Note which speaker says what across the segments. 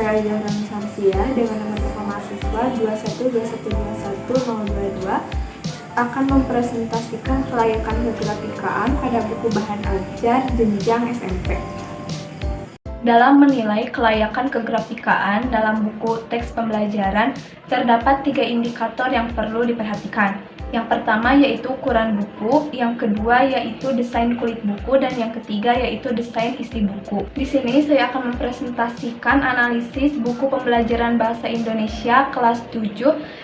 Speaker 1: Saya Aidil Samsia dengan nomor telepon mahasiswa 212121022 akan mempresentasikan kelayakan kegrafikaan pada buku bahan ajar jenjang SMP. Dalam menilai kelayakan kegrafikaan dalam buku teks pembelajaran, terdapat 3 indikator yang perlu diperhatikan. Yang pertama yaitu ukuran buku, yang kedua yaitu desain kulit buku, dan yang ketiga yaitu desain isi buku. Di sini saya akan mempresentasikan analisis buku pembelajaran Bahasa Indonesia kelas 7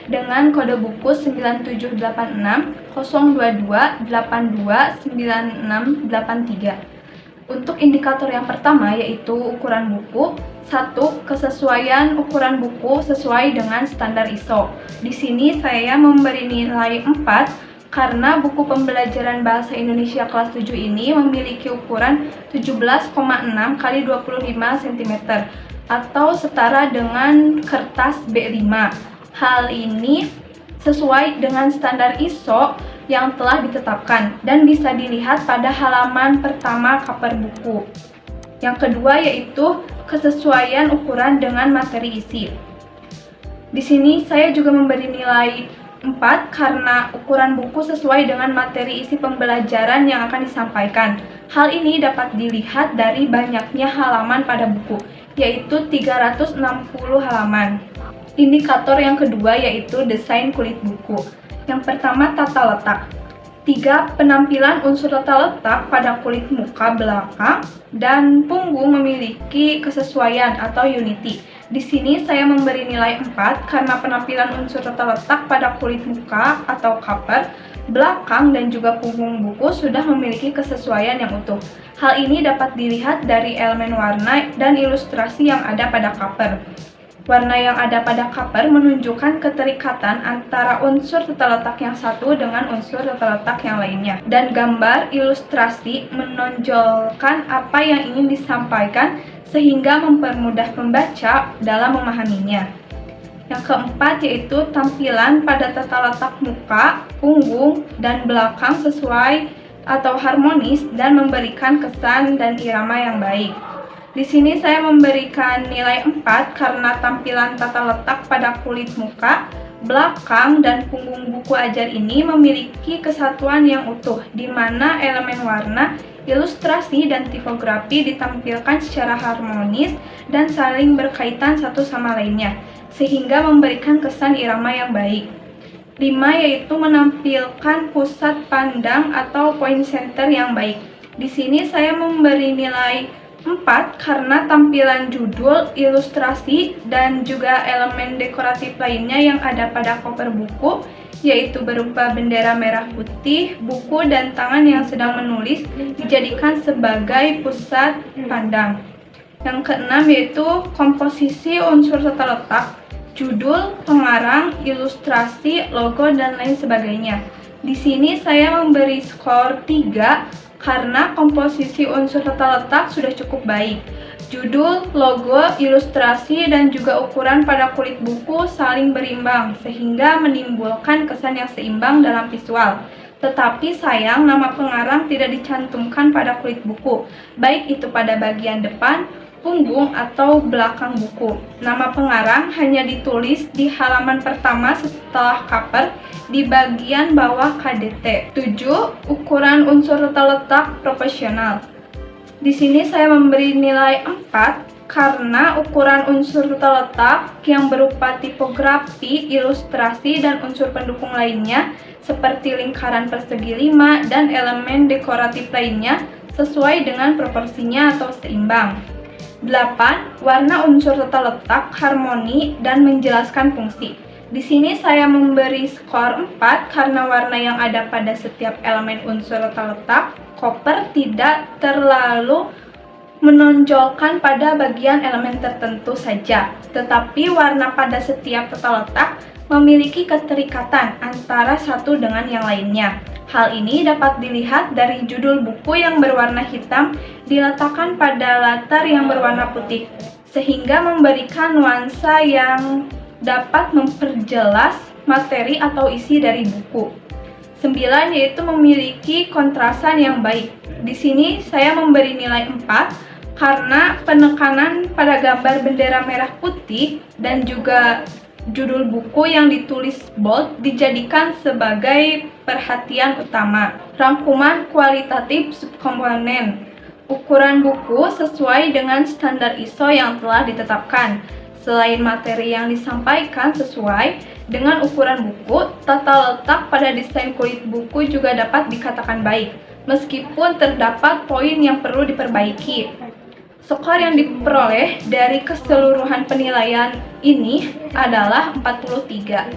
Speaker 1: dengan kode buku 9786 022 82 9683. Untuk indikator yang pertama yaitu ukuran buku. 1. Kesesuaian ukuran buku sesuai dengan standar ISO. Di sini saya memberi nilai 4 karena buku pembelajaran Bahasa Indonesia kelas 7 ini memiliki ukuran 17,6 x 25 cm atau setara dengan kertas B5. Hal ini sesuai dengan standar ISO yang telah ditetapkan dan bisa dilihat pada halaman pertama cover buku. Yang kedua yaitu kesesuaian ukuran dengan materi isi. Di sini saya juga memberi nilai 4 karena ukuran buku sesuai dengan materi isi pembelajaran yang akan disampaikan. Hal ini dapat dilihat dari banyaknya halaman pada buku, yaitu 360 halaman. Indikator yang kedua yaitu desain kulit buku. Yang pertama, tata letak. 3. Penampilan unsur tata letak pada kulit muka, belakang, dan punggung memiliki kesesuaian atau unity. Di sini saya memberi nilai 4 karena penampilan unsur tata letak pada kulit muka atau cover, belakang, dan juga punggung buku sudah memiliki kesesuaian yang utuh. Hal ini dapat dilihat dari elemen warna dan ilustrasi yang ada pada cover. Warna yang ada pada cover menunjukkan keterikatan antara unsur tata letak yang satu dengan unsur tata letak yang lainnya. Dan gambar ilustrasi menonjolkan apa yang ingin disampaikan sehingga mempermudah pembaca dalam memahaminya. Yang keempat yaitu tampilan pada tata letak muka, punggung, dan belakang sesuai atau harmonis dan memberikan kesan dan irama yang baik. Di sini saya memberikan nilai 4 karena tampilan tata letak pada kulit muka, belakang, dan punggung buku ajar ini memiliki kesatuan yang utuh, di mana elemen warna, ilustrasi, dan tipografi ditampilkan secara harmonis dan saling berkaitan satu sama lainnya, sehingga memberikan kesan irama yang baik. 5 yaitu menampilkan pusat pandang atau point center yang baik. Di sini saya memberi nilai 4 karena tampilan judul, ilustrasi, dan juga elemen dekoratif lainnya yang ada pada cover buku, yaitu berupa bendera merah putih, buku, dan tangan yang sedang menulis dijadikan sebagai pusat pandang. Yang keenam yaitu komposisi unsur tata letak, judul, pengarang, ilustrasi, logo, dan lain sebagainya. Di sini saya memberi skor 3 karena komposisi unsur tata letak sudah cukup baik. Judul, logo, ilustrasi, dan juga ukuran pada kulit buku saling berimbang sehingga menimbulkan kesan yang seimbang dalam visual. Tetapi sayang nama pengarang tidak dicantumkan pada kulit buku, baik itu pada bagian depan, punggung, atau belakang buku. Nama pengarang hanya ditulis di halaman pertama setelah cover di bagian bawah KDT. 7. Ukuran unsur tata letak proporsional. Di sini saya memberi nilai 4 karena ukuran unsur tata letak yang berupa tipografi, ilustrasi, dan unsur pendukung lainnya seperti lingkaran persegi 5 dan elemen dekoratif lainnya sesuai dengan proporsinya atau seimbang. 8. Warna unsur tata letak harmoni dan menjelaskan fungsi. Di sini saya memberi skor 4 karena warna yang ada pada setiap elemen unsur tata letak cover tidak terlalu menonjolkan pada bagian elemen tertentu saja, tetapi warna pada setiap tata letak memiliki keterikatan antara satu dengan yang lainnya. Hal ini dapat dilihat dari judul buku yang berwarna hitam diletakkan pada latar yang berwarna putih, sehingga memberikan nuansa yang dapat memperjelas materi atau isi dari buku. 9 yaitu memiliki kontrasan yang baik. Di sini saya memberi nilai 4 karena penekanan pada gambar bendera merah putih dan juga judul buku yang ditulis bold dijadikan sebagai perhatian utama. Rangkuman kualitatif subkomponen. Ukuran buku sesuai dengan standar ISO yang telah ditetapkan. Selain materi yang disampaikan sesuai dengan ukuran buku, tata letak pada desain kulit buku juga dapat dikatakan baik, meskipun terdapat poin yang perlu diperbaiki. Skor yang diperoleh dari keseluruhan penilaian ini adalah 43.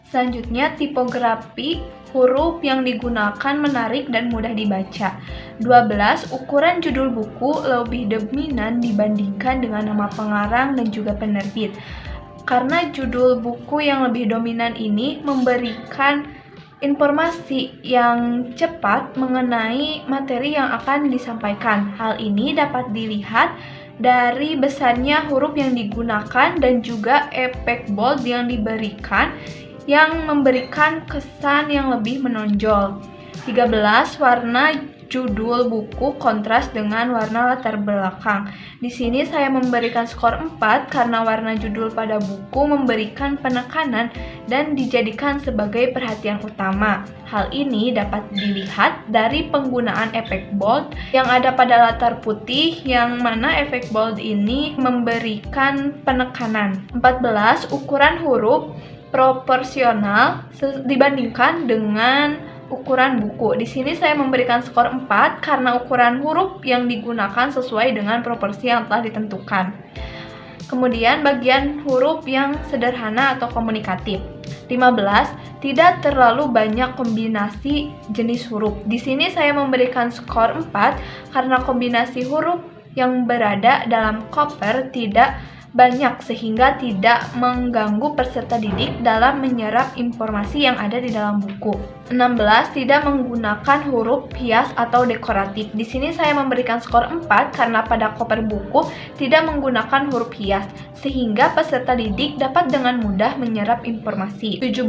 Speaker 1: Selanjutnya, tipografi huruf yang digunakan menarik dan mudah dibaca. 12. Ukuran judul buku lebih dominan dibandingkan dengan nama pengarang dan juga penerbit. Karena judul buku yang lebih dominan ini memberikan informasi yang cepat mengenai materi yang akan disampaikan. Hal ini dapat dilihat dari besarnya huruf yang digunakan dan juga efek bold yang diberikan yang memberikan kesan yang lebih menonjol. 13. Warna judul buku kontras dengan warna latar belakang. Di sini saya memberikan skor 4 karena warna judul pada buku memberikan penekanan dan dijadikan sebagai perhatian utama. Hal ini dapat dilihat dari penggunaan efek bold yang ada pada latar putih, yang mana efek bold ini memberikan penekanan. 14. Ukuran huruf proporsional dibandingkan dengan ukuran buku. Di sini saya memberikan skor 4 karena ukuran huruf yang digunakan sesuai dengan proporsi yang telah ditentukan. Kemudian bagian huruf yang sederhana atau komunikatif. 15. Tidak terlalu banyak kombinasi jenis huruf. Di sini saya memberikan skor 4 karena kombinasi huruf yang berada dalam koper tidak banyak sehingga tidak mengganggu peserta didik dalam menyerap informasi yang ada di dalam buku. 16. Tidak menggunakan huruf hias atau dekoratif. Di sini saya memberikan skor 4 karena pada koper buku tidak menggunakan huruf hias sehingga peserta didik dapat dengan mudah menyerap informasi. 17.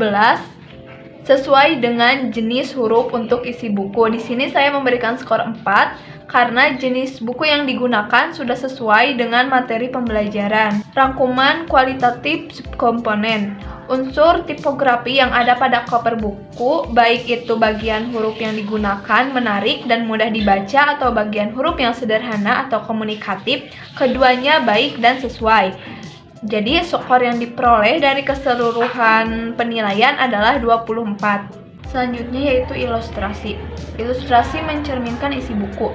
Speaker 1: Sesuai dengan jenis huruf untuk isi buku. Di sini saya memberikan skor 4 karena jenis buku yang digunakan sudah sesuai dengan materi pembelajaran. Rangkuman kualitatif subkomponen. Unsur tipografi yang ada pada cover buku, baik itu bagian huruf yang digunakan menarik dan mudah dibaca atau bagian huruf yang sederhana atau komunikatif, keduanya baik dan sesuai. Jadi skor yang diperoleh dari keseluruhan penilaian adalah 24. Selanjutnya yaitu ilustrasi. Ilustrasi mencerminkan isi buku.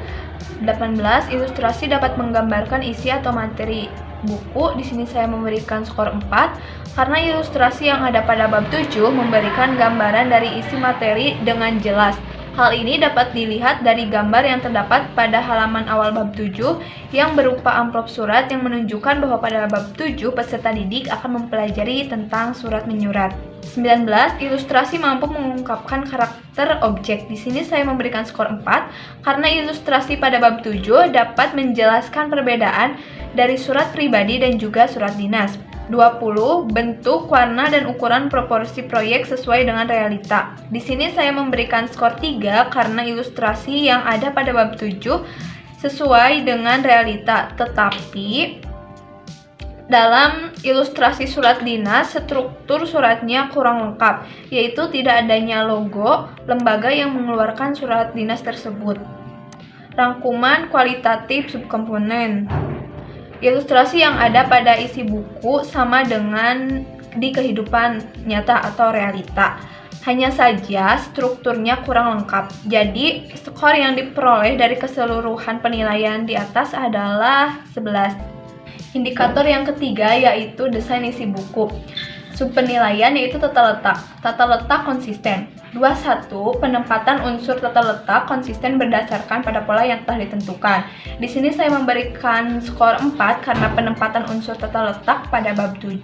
Speaker 1: 18. Ilustrasi dapat menggambarkan isi atau materi buku. Di sini saya memberikan skor 4 karena ilustrasi yang ada pada bab 7 memberikan gambaran dari isi materi dengan jelas. Hal ini dapat dilihat dari gambar yang terdapat pada halaman awal bab 7 yang berupa amplop surat yang menunjukkan bahwa pada bab 7 peserta didik akan mempelajari tentang surat menyurat. 19. Ilustrasi mampu mengungkapkan karakter objek. Di sini saya memberikan skor 4 karena ilustrasi pada bab 7 dapat menjelaskan perbedaan dari surat pribadi dan juga surat dinas. 20. Bentuk, warna, dan ukuran proporsi proyek sesuai dengan realita. Di sini saya memberikan skor 3 karena ilustrasi yang ada pada bab 7 sesuai dengan realita, tetapi dalam ilustrasi surat dinas, struktur suratnya kurang lengkap, yaitu tidak adanya logo lembaga yang mengeluarkan surat dinas tersebut. Rangkuman kualitatif subkomponen. Ilustrasi yang ada pada isi buku sama dengan di kehidupan nyata atau realita. Hanya saja strukturnya kurang lengkap. Jadi, skor yang diperoleh dari keseluruhan penilaian di atas adalah 11. Indikator yang ketiga yaitu desain isi buku. Subpenilaian yaitu tata letak. Tata letak konsisten. 21. Penempatan unsur tata letak konsisten berdasarkan pada pola yang telah ditentukan. Di sini saya memberikan skor 4 karena penempatan unsur tata letak pada bab 7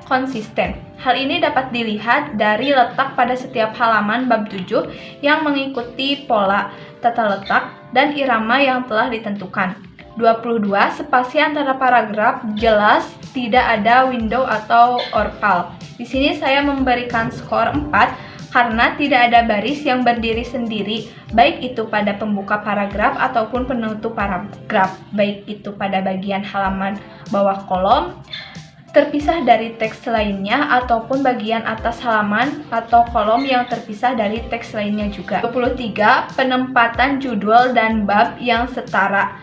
Speaker 1: konsisten. Hal ini dapat dilihat dari letak pada setiap halaman bab 7 yang mengikuti pola tata letak dan irama yang telah ditentukan. 22. Spasi antara paragraf jelas, tidak ada window atau orpal. Di sini saya memberikan skor 4 karena tidak ada baris yang berdiri sendiri, baik itu pada pembuka paragraf ataupun penutup paragraf, baik itu pada bagian halaman bawah kolom, terpisah dari teks lainnya, ataupun bagian atas halaman atau kolom yang terpisah dari teks lainnya juga. 23. Penempatan judul dan bab yang setara,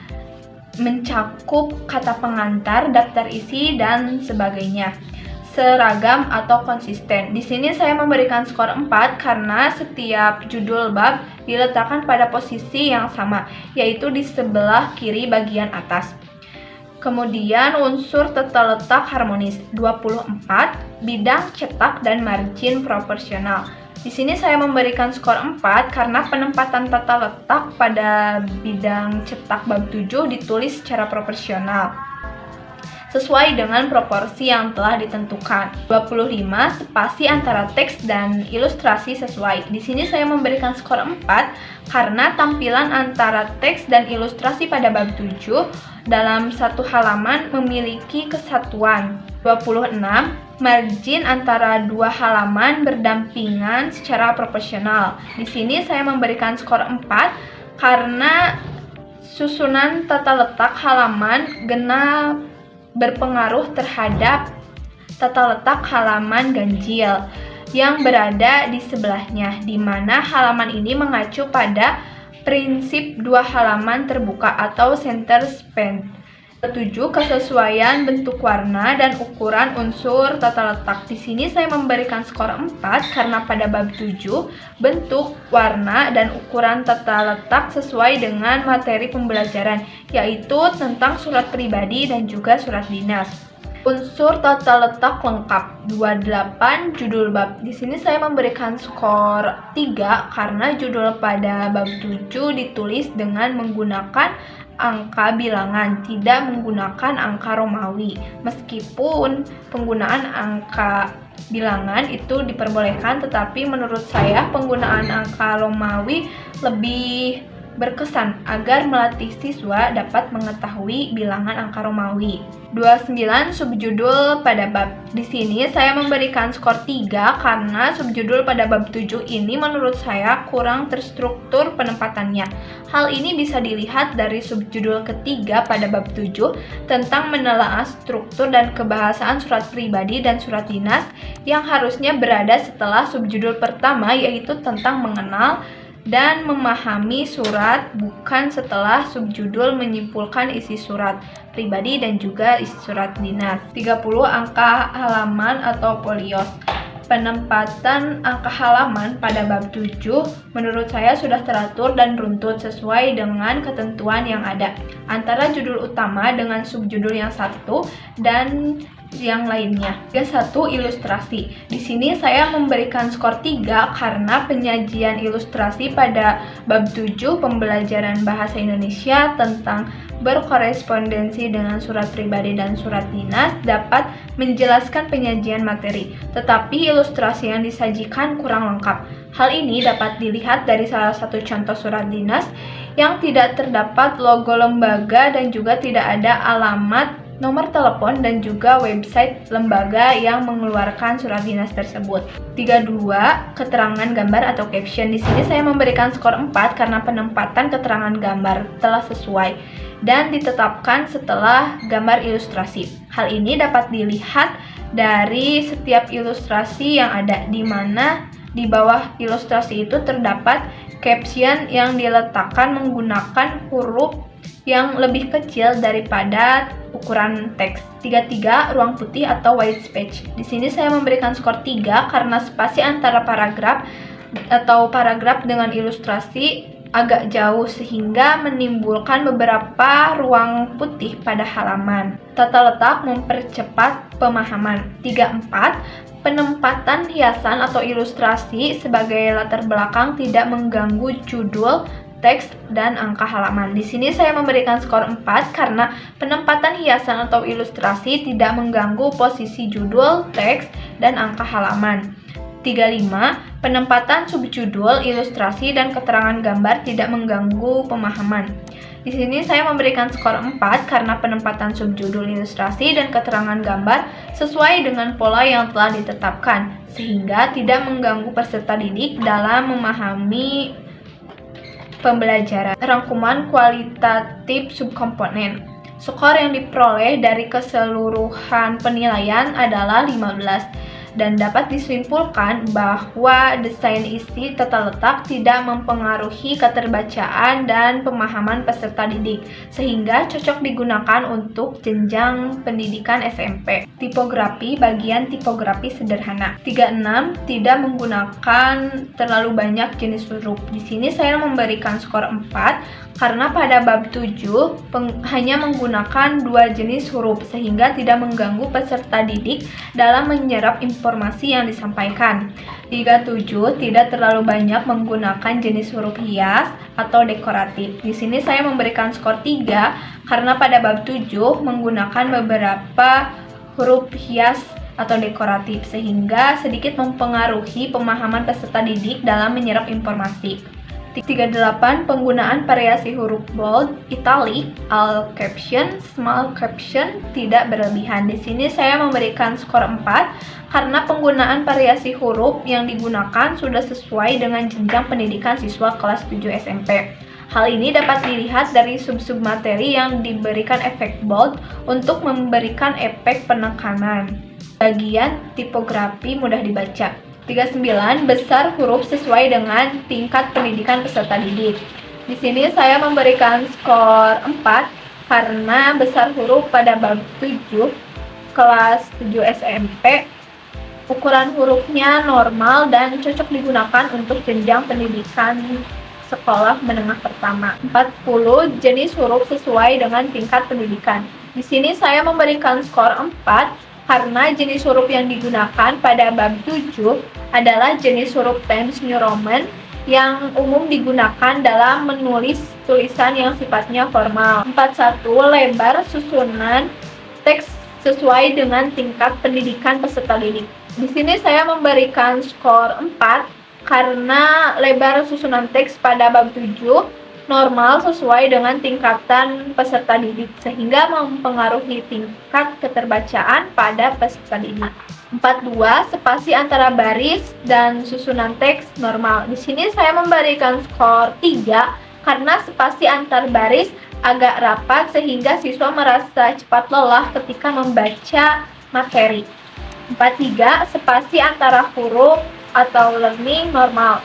Speaker 1: mencakup kata pengantar, daftar isi, dan sebagainya. Seragam atau konsisten. Di sini saya memberikan skor 4 karena setiap judul bab diletakkan pada posisi yang sama, yaitu di sebelah kiri bagian atas. Kemudian unsur tata letak harmonis. 24. Bidang cetak dan margin proporsional. Di sini saya memberikan skor 4 karena penempatan tata letak pada bidang cetak bab 7 ditulis secara proporsional sesuai dengan proporsi yang telah ditentukan. 25. Spasi antara teks dan ilustrasi sesuai. Di sini saya memberikan skor 4 karena tampilan antara teks dan ilustrasi pada bab 7 dalam satu halaman memiliki kesatuan. 26. Margin antara dua halaman berdampingan secara proporsional. Di sini saya memberikan skor 4 karena susunan tata letak halaman genap berpengaruh terhadap tata letak halaman ganjil yang berada di sebelahnya, di mana halaman ini mengacu pada prinsip dua halaman terbuka atau center span. 7. Kesesuaian bentuk warna dan ukuran unsur tata letak. Di sini saya memberikan skor 4 karena pada bab 7 bentuk, warna, dan ukuran tata letak sesuai dengan materi pembelajaran, yaitu tentang surat pribadi dan juga surat dinas. Unsur tata letak lengkap. 28. Judul bab. Di sini saya memberikan skor 3 karena judul pada bab 7 ditulis dengan menggunakan angka bilangan, tidak menggunakan angka Romawi. Meskipun penggunaan angka bilangan itu diperbolehkan, tetapi menurut saya penggunaan angka Romawi lebih berkesan agar melatih siswa dapat mengetahui bilangan angka Romawi. 29. Subjudul pada bab. Di sini saya memberikan skor 3 karena subjudul pada bab 7 ini menurut saya kurang terstruktur penempatannya. Hal ini bisa dilihat dari subjudul ketiga pada bab 7 tentang menelaah struktur dan kebahasaan surat pribadi dan surat dinas yang harusnya berada setelah subjudul pertama, yaitu tentang mengenal dan memahami surat, bukan setelah subjudul menyimpulkan isi surat pribadi dan juga isi surat dinas. 30. Angka halaman atau folios. Penempatan angka halaman pada bab 7 menurut saya sudah teratur dan runtut sesuai dengan ketentuan yang ada antara judul utama dengan subjudul yang satu dan yang lainnya. 1. Ilustrasi. Di sini saya memberikan skor 3 karena penyajian ilustrasi pada bab 7 pembelajaran bahasa Indonesia tentang berkorespondensi dengan surat pribadi dan surat dinas dapat menjelaskan penyajian materi, tetapi ilustrasi yang disajikan kurang lengkap. Hal ini dapat dilihat dari salah satu contoh surat dinas yang tidak terdapat logo lembaga dan juga tidak ada alamat, nomor telepon, dan juga website lembaga yang mengeluarkan surat dinas tersebut. 32. Keterangan gambar atau caption. Di sini saya memberikan skor 4 karena penempatan keterangan gambar telah sesuai dan ditetapkan setelah gambar ilustrasi. Hal ini dapat dilihat dari setiap ilustrasi yang ada, di mana di bawah ilustrasi itu terdapat caption yang diletakkan menggunakan huruf yang lebih kecil daripada ukuran teks. 33. Ruang putih atau white space. Di sini saya memberikan skor 3 karena spasi antara paragraf atau paragraf dengan ilustrasi agak jauh sehingga menimbulkan beberapa ruang putih pada halaman. Tata letak mempercepat pemahaman. 34. Penempatan hiasan atau ilustrasi sebagai latar belakang tidak mengganggu judul, teks, dan angka halaman. Di sini saya memberikan skor 4 karena penempatan hiasan atau ilustrasi tidak mengganggu posisi judul, teks, dan angka halaman. 35. Penempatan subjudul, ilustrasi, dan keterangan gambar tidak mengganggu pemahaman. Di sini saya memberikan skor 4 karena penempatan subjudul, ilustrasi, dan keterangan gambar sesuai dengan pola yang telah ditetapkan, sehingga tidak mengganggu peserta didik dalam memahami pembelajaran. Rangkuman kualitatif subkomponen. Skor yang diperoleh dari keseluruhan penilaian adalah 15 dan dapat disimpulkan bahwa desain isi tata letak tidak mempengaruhi keterbacaan dan pemahaman peserta didik, sehingga cocok digunakan untuk jenjang pendidikan SMP. Tipografi, bagian tipografi sederhana. 36, tidak menggunakan terlalu banyak jenis huruf. Di sini saya memberikan skor 4 karena pada bab 7 hanya menggunakan 2 jenis huruf, sehingga tidak mengganggu peserta didik dalam menyerap informasi yang disampaikan. 37, tidak terlalu banyak menggunakan jenis huruf hias atau dekoratif. Di sini saya memberikan skor 3 karena pada bab 7 menggunakan beberapa huruf hias atau dekoratif, sehingga sedikit mempengaruhi pemahaman peserta didik dalam menyerap informasi. 38, penggunaan variasi huruf bold, italic, all caption, small caption tidak berlebihan. Di sini saya memberikan skor 4 karena penggunaan variasi huruf yang digunakan sudah sesuai dengan jenjang pendidikan siswa kelas 7 SMP. Hal ini dapat dilihat dari sub-sub materi yang diberikan efek bold untuk memberikan efek penekanan. Bagian tipografi mudah dibaca. 39, besar huruf sesuai dengan tingkat pendidikan peserta didik. Di sini saya memberikan skor 4 karena besar huruf pada bab 7 kelas 7 SMP ukuran hurufnya normal dan cocok digunakan untuk jenjang pendidikan sekolah menengah pertama. 40, jenis huruf sesuai dengan tingkat pendidikan. Di sini saya memberikan skor 4 karena jenis huruf yang digunakan pada bab 7 adalah jenis huruf Times New Roman yang umum digunakan dalam menulis tulisan yang sifatnya formal. 41, lebar susunan teks sesuai dengan tingkat pendidikan peserta didik. Di sini saya memberikan skor 4 karena lebar susunan teks pada bab 7 normal sesuai dengan tingkatan peserta didik, sehingga mempengaruhi tingkat keterbacaan pada peserta didik. 42, spasi antara baris dan susunan teks normal. Di sini saya memberikan skor 3 karena spasi antar baris agak rapat sehingga siswa merasa cepat lelah ketika membaca materi. 43, spasi antara huruf atau learning normal.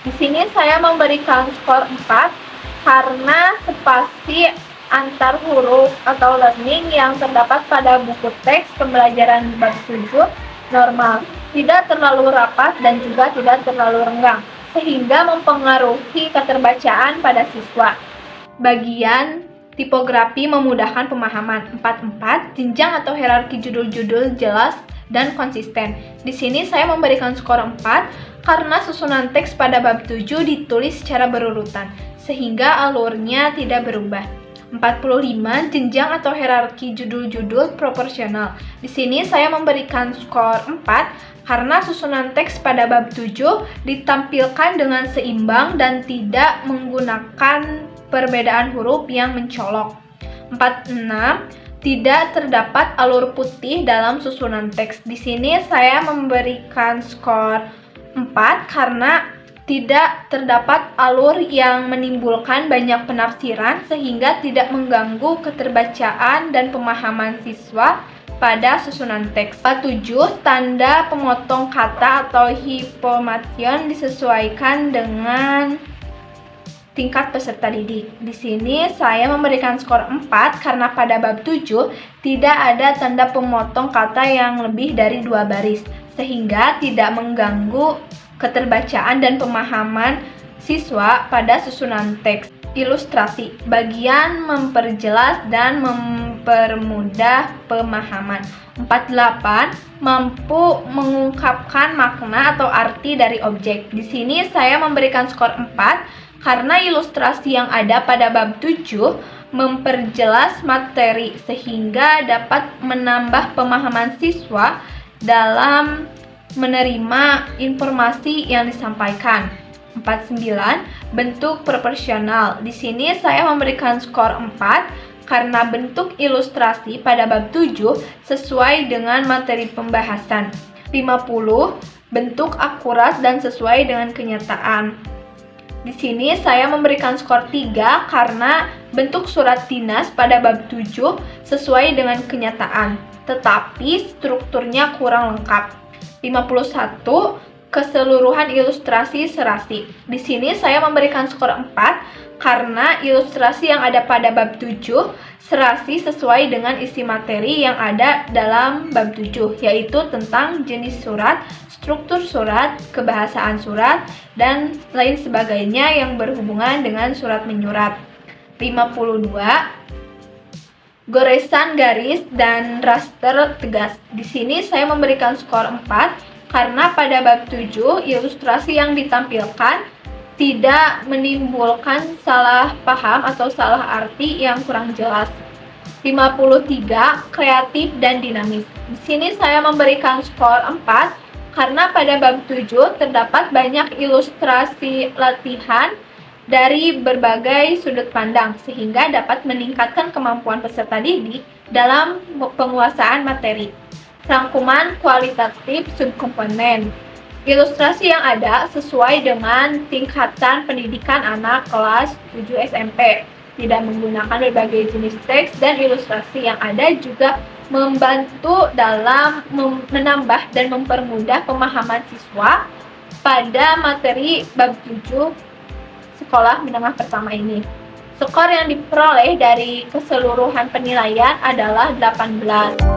Speaker 1: Di sini saya memberikan skor 4 karena spasi antar huruf atau learning yang terdapat pada buku teks pembelajaran bab 7 normal, tidak terlalu rapat dan juga tidak terlalu renggang, sehingga mempengaruhi keterbacaan pada siswa. Bagian tipografi memudahkan pemahaman. 44, jenjang atau hierarki judul-judul jelas dan konsisten. Di sini saya memberikan skor 4 karena susunan teks pada bab 7 ditulis secara berurutan, sehingga alurnya tidak berubah. 45, jenjang atau hierarki judul-judul proporsional. Di sini saya memberikan skor 4 karena susunan teks pada bab 7 ditampilkan dengan seimbang dan tidak menggunakan perbedaan huruf yang mencolok. 46, tidak terdapat alur putih dalam susunan teks. Di sini saya memberikan skor 4 karena tidak terdapat alur yang menimbulkan banyak penafsiran sehingga tidak mengganggu keterbacaan dan pemahaman siswa pada susunan teks. 47, tanda pemotong kata atau hypomation disesuaikan dengan tingkat peserta didik. Di sini saya memberikan skor 4 karena pada bab 7 tidak ada tanda pemotong kata yang lebih dari 2 baris, sehingga tidak mengganggu keterbacaan dan pemahaman siswa pada susunan teks. Ilustrasi, bagian memperjelas dan mempermudah pemahaman. 48, mampu mengungkapkan makna atau arti dari objek. Di sini saya memberikan skor 4 karena ilustrasi yang ada pada bab 7 memperjelas materi sehingga dapat menambah pemahaman siswa dalam menerima informasi yang disampaikan. 49. Bentuk proporsional. Di sini saya memberikan skor 4 karena bentuk ilustrasi pada bab 7 sesuai dengan materi pembahasan. 50. Bentuk akurat dan sesuai dengan kenyataan. Di sini saya memberikan skor 3 karena bentuk surat dinas pada bab 7 sesuai dengan kenyataan, tetapi strukturnya kurang lengkap. 51. Keseluruhan ilustrasi serasi. Di sini saya memberikan skor 4 karena ilustrasi yang ada pada bab 7 serasi sesuai dengan isi materi yang ada dalam bab 7, yaitu tentang jenis surat, struktur surat, kebahasaan surat, dan lain sebagainya yang berhubungan dengan surat menyurat. 52. Goresan garis dan raster tegas. Di sini saya memberikan skor 4 karena pada bab 7 ilustrasi yang ditampilkan tidak menimbulkan salah paham atau salah arti yang kurang jelas. 53. Kreatif dan dinamis. Di sini saya memberikan skor 4 karena pada bab 7 terdapat banyak ilustrasi latihan dari berbagai sudut pandang sehingga dapat meningkatkan kemampuan peserta didik dalam penguasaan materi. Rangkuman kualitatif subkomponen. Ilustrasi yang ada sesuai dengan tingkatan pendidikan anak kelas 7 SMP. Tidak menggunakan berbagai jenis teks dan ilustrasi yang ada juga membantu dalam menambah dan mempermudah pemahaman siswa pada materi bab 7 sekolah menengah pertama ini. Skor yang diperoleh dari keseluruhan penilaian adalah 18.